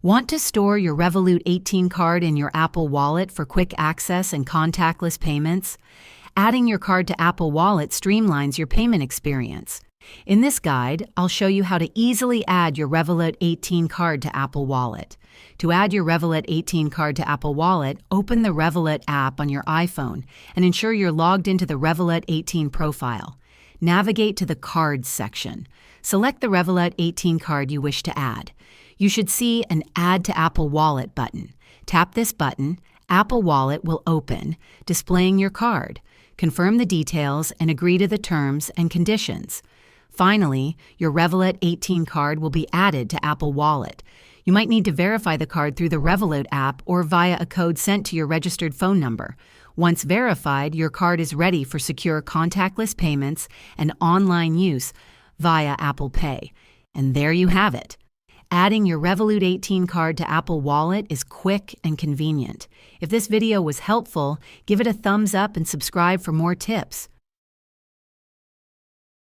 Want to store your Revolut 18 card in your Apple Wallet for quick access and contactless payments? Adding your card to Apple Wallet streamlines your payment experience. In this guide, I'll show you how to easily add your Revolut 18 card to Apple Wallet. To add your Revolut 18 card to Apple Wallet, open the Revolut app on your iPhone and ensure you're logged into the Revolut 18 profile. Navigate to the Cards section. Select the Revolut 18 card you wish to add. You should see an Add to Apple Wallet button. Tap this button. Apple Wallet will open, displaying your card. Confirm the details and agree to the terms and conditions. Finally, your Revolut 18 card will be added to Apple Wallet. You might need to verify the card through the Revolut app or via a code sent to your registered phone number. Once verified, your card is ready for secure contactless payments and online use via Apple Pay. And there you have it. Adding your Revolut 18 card to Apple Wallet is quick and convenient. If this video was helpful, give it a thumbs up and subscribe for more tips.